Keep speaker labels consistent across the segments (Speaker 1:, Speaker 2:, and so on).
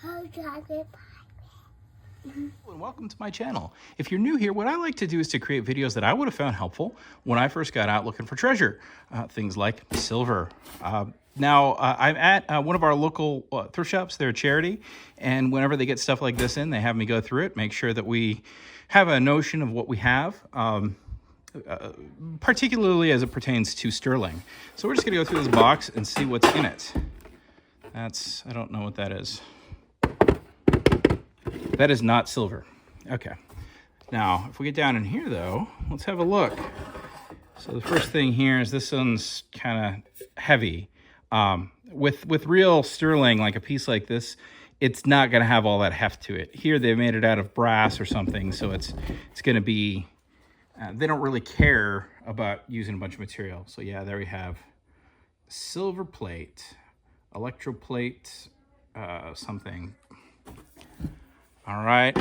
Speaker 1: And welcome to my channel. If you're new here, what I like to do is to create videos that I would have found helpful when I first got out looking for treasure. Things like silver. Now, I'm at one of our local thrift shops. They're a charity, and whenever they get stuff like this in, they have me go through it, make sure that we have a notion of what we have, particularly as it pertains to sterling. So we're just going to go through this box and see what's in it. I don't know what that is. That is not silver. Okay. Now, if we get down in here, though, let's have a look. So the first thing here is this one's kind of heavy. With real sterling, like a piece like this, it's not going to have all that heft to it. Here, they made it out of brass or something, so it's going to be... they don't really care about using a bunch of material. So yeah, there we have silver plate, electroplate, something. All right,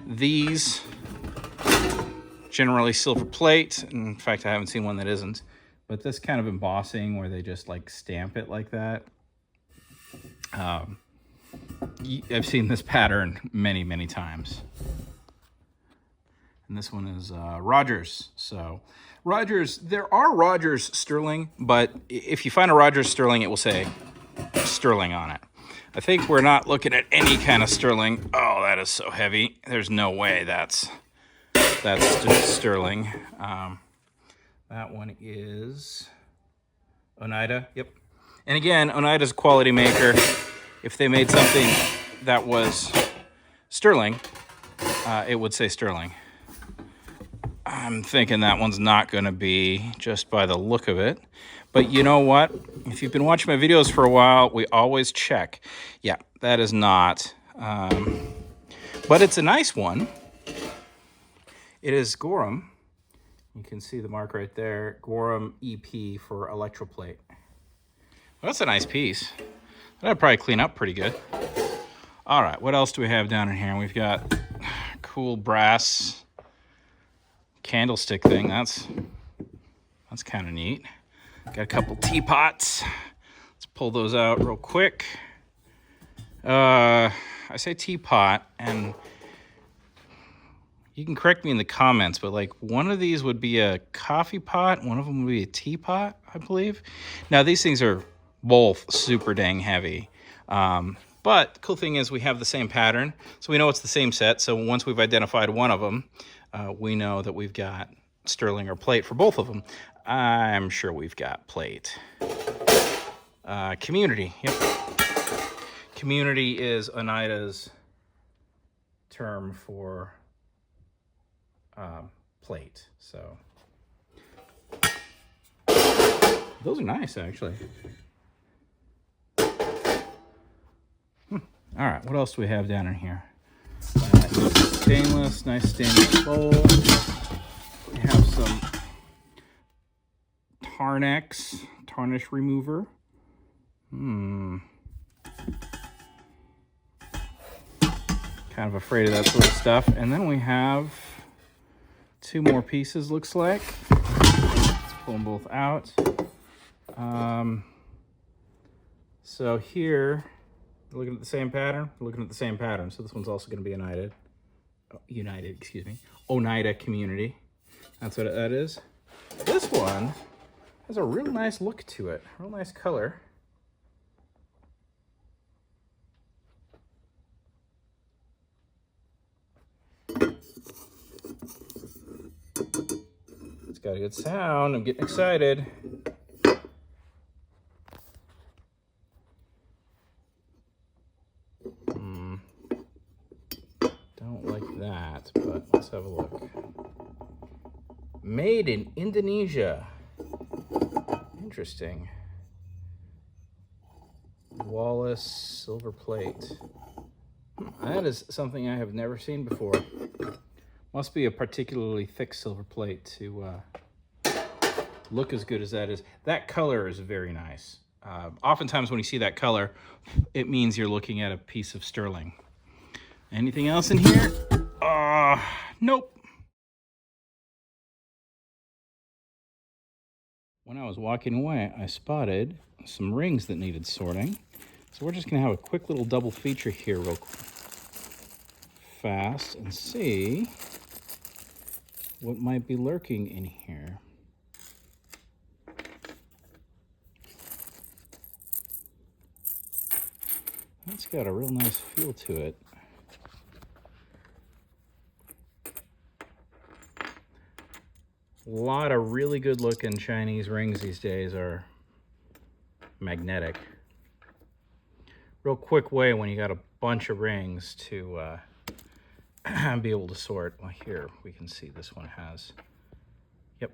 Speaker 1: these generally silver plate. In fact, I haven't seen one that isn't, but this kind of embossing where they just like stamp it like that. I've seen this pattern many, many times. And this one is Rogers. So Rogers, there are Rogers sterling, but if you find a Rogers sterling, it will say sterling on it. I think we're not looking at any kind of sterling. Oh, that is so heavy. There's no way that's sterling. That one is Oneida. Yep. And again, Oneida's a quality maker. If they made something that was sterling, it would say sterling. I'm thinking that one's not going to be, just by the look of it. But you know what? If you've been watching my videos for a while, we always check. Yeah, that is not. But it's a nice one. It is Gorham. You can see the mark right there. Gorham EP for electroplate. Well, that's a nice piece. That'd probably clean up pretty good. All right, what else do we have down in here? We've got cool brass candlestick thing. That's kind of neat. Got a couple teapots. Let's pull those out real quick. I say teapot, and you can correct me in the comments, but like one of these would be a coffee pot, one of them would be a teapot, I believe. Now these things are both super dang heavy. But the cool thing is we have the same pattern, so we know it's the same set. So once we've identified one of them, we know that we've got sterling or plate for both of them. I'm sure we've got plate. Community, yep. Community is Oneida's term for plate. So those are nice, actually. All right, what else do we have down in here? Stainless, nice stainless bowl. We have some tarnish remover. Kind of afraid of that sort of stuff. And then we have two more pieces, looks like. Let's pull them both out. So here, we're looking at the same pattern. We're looking at the same pattern. So this one's also going to be Oneida Community. That's what that is. This one has a real nice look to it. Real nice color. It's got a good sound. I'm getting excited. Don't like that, but let's have a look. Made in Indonesia. Interesting. Wallace silver plate. That is something I have never seen before. Must be a particularly thick silver plate to look as good as that is. That color is very nice. Oftentimes when you see that color, it means you're looking at a piece of sterling. Anything else in here? Nope. When I was walking away, I spotted some rings that needed sorting. So we're just gonna have a quick little double feature here real fast and see what might be lurking in here. That's got a real nice feel to it. A lot of really good looking Chinese rings these days are magnetic. Real quick way when you got a bunch of rings to be able to sort. Well, here we can see this one has. Yep.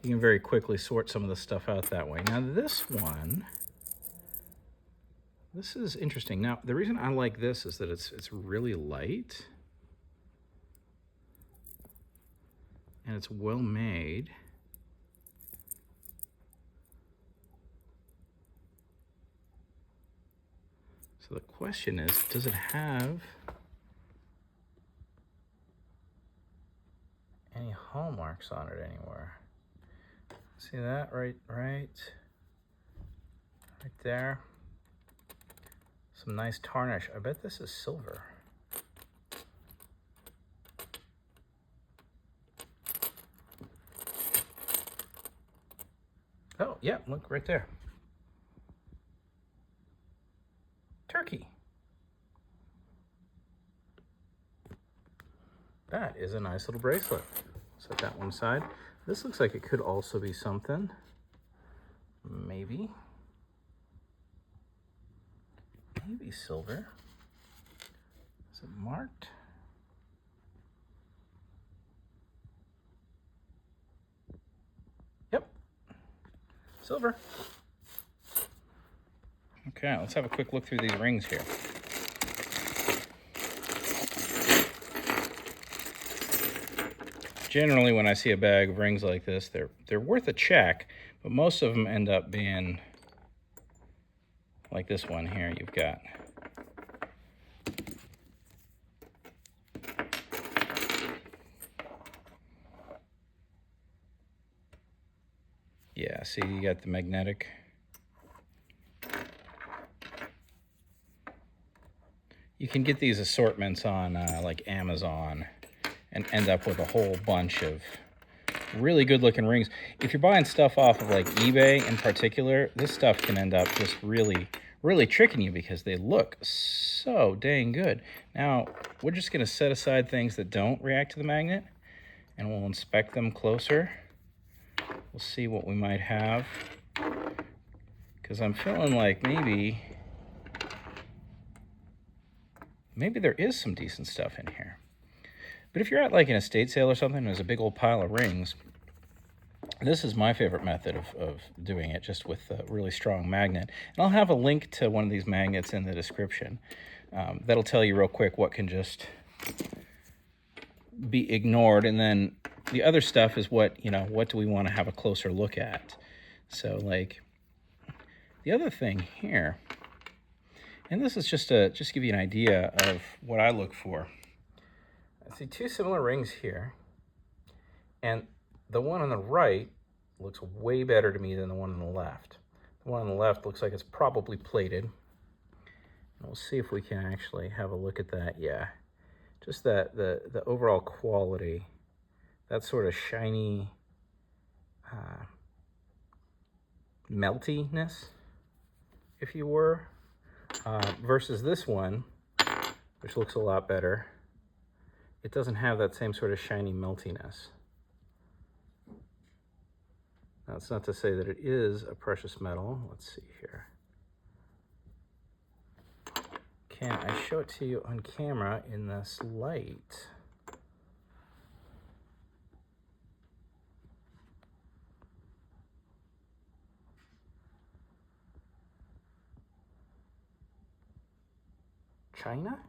Speaker 1: You can very quickly sort some of the stuff out that way. Now this one, this is interesting. Now the reason I like this is that it's really light. And it's well made. So the question is, does it have any hallmarks on it anywhere? See that right there? Some nice tarnish. I bet this is silver. Oh, yeah, look right there. Turkey. That is a nice little bracelet. Set that one aside. This looks like it could also be something. Maybe silver. Is it marked? Yep. Silver. Okay, let's have a quick look through these rings here. Generally, when I see a bag of rings like this, they're worth a check, but most of them end up being like this one here you've got. Yeah, see, you got the magnetic. You can get these assortments on like Amazon and end up with a whole bunch of really good looking rings. If you're buying stuff off of like eBay in particular, this stuff can end up just really tricking you because they look so dang good. Now, we're just gonna set aside things that don't react to the magnet and we'll inspect them closer. We'll see what we might have. Because I'm feeling like maybe there is some decent stuff in here. But if you're at like an estate sale or something, there's a big old pile of rings. This is my favorite method of doing it, just with a really strong magnet. And I'll have a link to one of these magnets in the description. That'll tell you real quick what can just be ignored. And then the other stuff is what do we want to have a closer look at. So like the other thing here, and this is just to give you an idea of what I look for. I see two similar rings here, and the one on the right looks way better to me than the one on the left. The one on the left looks like it's probably plated. And we'll see if we can actually have a look at that. Yeah, just that the overall quality, that sort of shiny meltiness, if you were, versus this one, which looks a lot better. It doesn't have that same sort of shiny meltiness. That's not to say that it is a precious metal. Let's see here. Can I show it to you on camera in this light? China?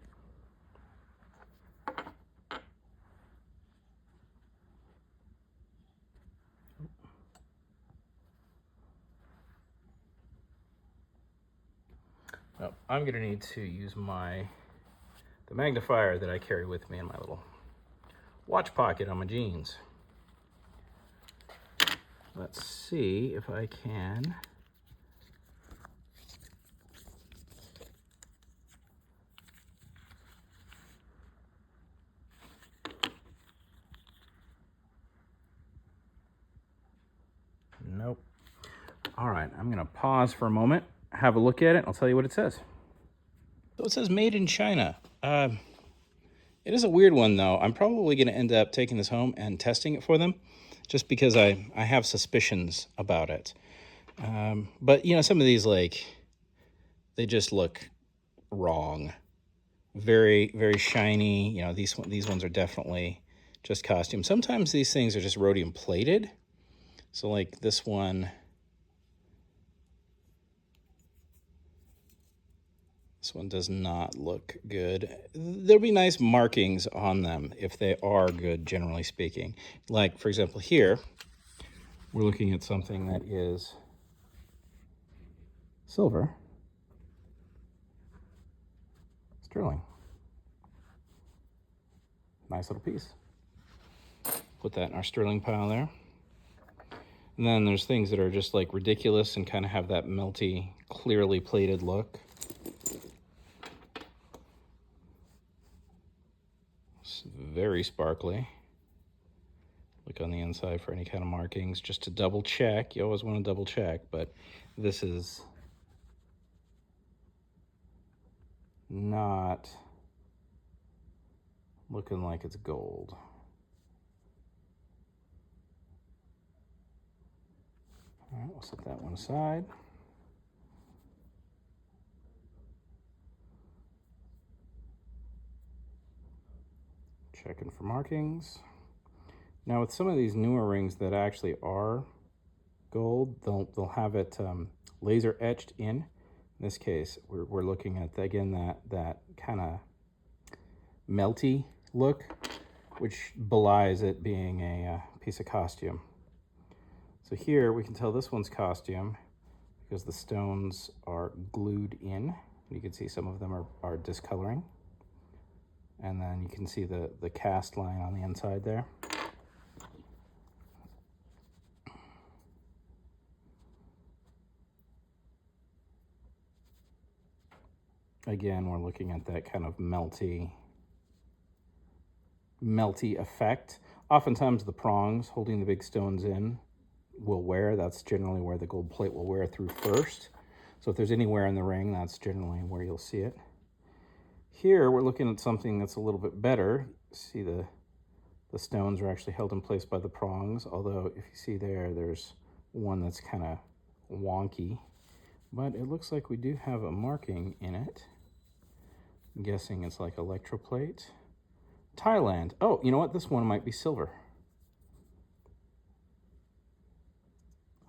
Speaker 1: Oh, I'm gonna need to use the magnifier that I carry with me in my little watch pocket on my jeans. Let's see if I can I'm gonna pause for a moment, have a look at it, and I'll tell you what it says. So it says made in China. It is a weird one though. I'm probably gonna end up taking this home and testing it for them, just because I have suspicions about it. But you know, some of these, like, they just look wrong. Very, very shiny. You know, these ones are definitely just costume. Sometimes these things are just rhodium plated. So like this one does not look good. There'll be nice markings on them if they are good, generally speaking. Like, for example, here, we're looking at something that is silver. Sterling. Nice little piece. Put that in our sterling pile there. And then there's things that are just like ridiculous and kind of have that melty, clearly plated look. It's very sparkly. Look on the inside for any kind of markings, just to double check. You always want to double check, but this is not looking like it's gold. All right, we'll set that one aside. Checking for markings. Now with some of these newer rings that actually are gold, they'll have it laser etched in. In this case, we're looking at, again, that kind of melty look, which belies it being a piece of costume. So here we can tell this one's costume because the stones are glued in. You can see some of them are discoloring. And then you can see the cast line on the inside there. Again, we're looking at that kind of melty effect. Oftentimes the prongs holding the big stones in will wear. That's generally where the gold plate will wear through first. So if there's any wear in the ring, that's generally where you'll see it. Here we're looking at something that's a little bit better. See, the stones are actually held in place by the prongs, although if you see there's one that's kind of wonky. But it looks like we do have a marking in it. I'm guessing it's like electroplate. Thailand. Oh, you know what? This one might be silver.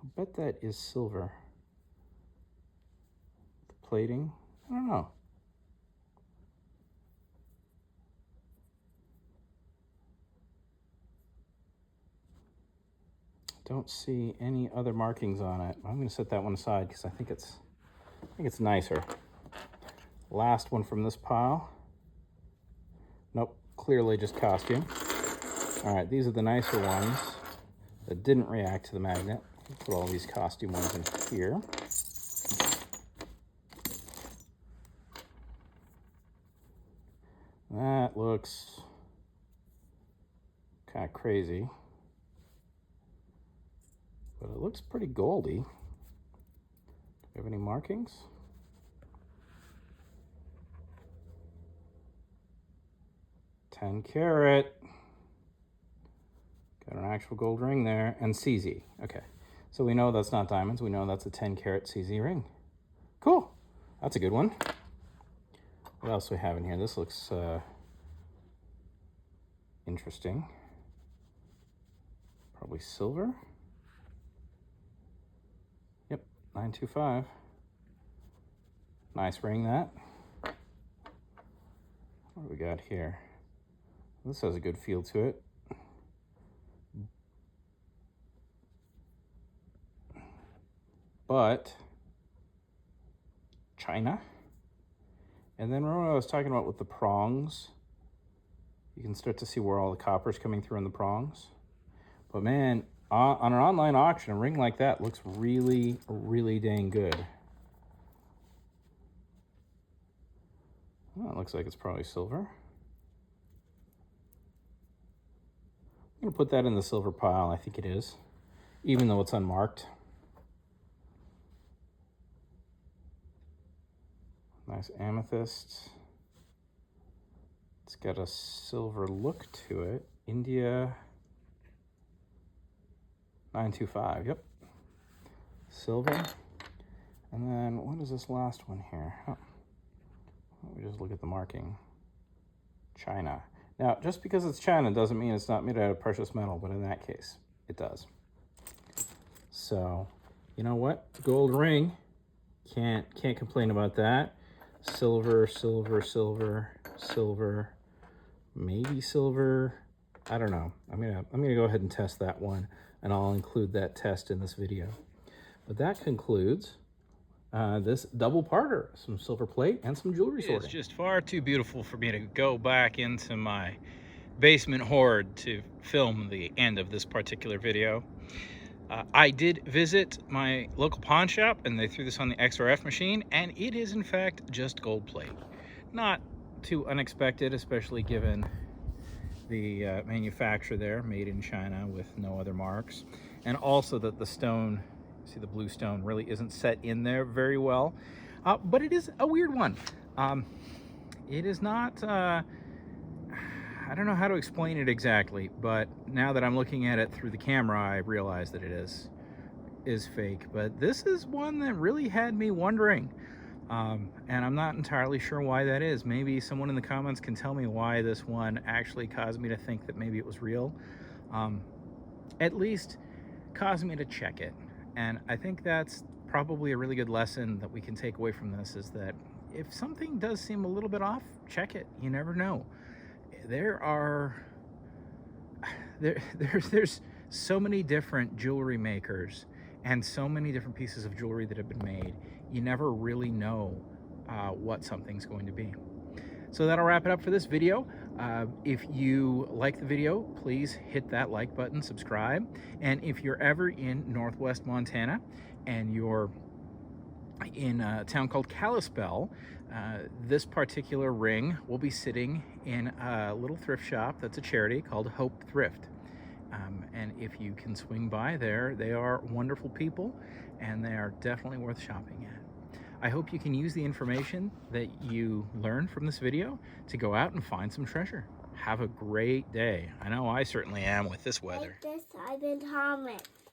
Speaker 1: I bet that is silver. The plating, I don't know. Don't see any other markings on it. I'm going to set that one aside because I think it's nicer. Last one from this pile. Nope, clearly just costume. All right, these are the nicer ones that didn't react to the magnet. Put all these costume ones in here. That looks kind of crazy, but it looks pretty goldy. Do we have any markings? $10 carat. Got an actual gold ring there, and CZ. Okay, so we know that's not diamonds. We know that's a 10 carat CZ ring. Cool, that's a good one. What else do we have in here? This looks interesting. Probably silver. Yep, 925. Nice ring, that. What do we got here? This has a good feel to it. But China. And then remember what I was talking about with the prongs? You can start to see where all the copper's coming through in the prongs. But man, on an online auction, a ring like that looks really, really dang good. Well, it looks like it's probably silver. I'm gonna put that in the silver pile. I think it is, even though it's unmarked. Nice amethyst. It's got a silver look to it. India 925, yep. Silver. And then what is this last one here? Oh. Let me just look at the marking. China. Now, just because it's China doesn't mean it's not made out of precious metal, but in that case, it does. So, you know what? Gold ring. Can't complain about that. Silver, silver, silver, silver. Maybe silver. I don't know. I'm gonna go ahead and test that one, and I'll include that test in this video. But that concludes this double parter, some silver plate and some jewelry sorting. It's just far too beautiful for me to go back into my basement hoard to film the end of this particular video. I did visit my local pawn shop, and they threw this on the XRF machine, and it is in fact just gold plate. Not too unexpected, especially given the manufacturer there, made in China with no other marks, and also that the stone, see the blue stone, really isn't set in there very well. But it is a weird one. It is not, I don't know how to explain it exactly, but now that I'm looking at it through the camera, I realize that it is fake. But this is one that really had me wondering. And I'm not entirely sure why that is. Maybe someone in the comments can tell me why this one actually caused me to think that maybe it was real. At least caused me to check it. And I think that's probably a really good lesson that we can take away from this, is that if something does seem a little bit off, check it. You never know. There's so many different jewelry makers and so many different pieces of jewelry that have been made. You never really know what something's going to be. So that'll wrap it up for this video. If you like the video, please hit that like button, subscribe. And if you're ever in Northwest Montana and you're in a town called Kalispell, this particular ring will be sitting in a little thrift shop that's a charity called Hope Thrift. And if you can swing by there, they are wonderful people, and they are definitely worth shopping at. I hope you can use the information that you learned from this video to go out and find some treasure. Have a great day. I know I certainly am with this weather.
Speaker 2: Like this, I've been Thomas.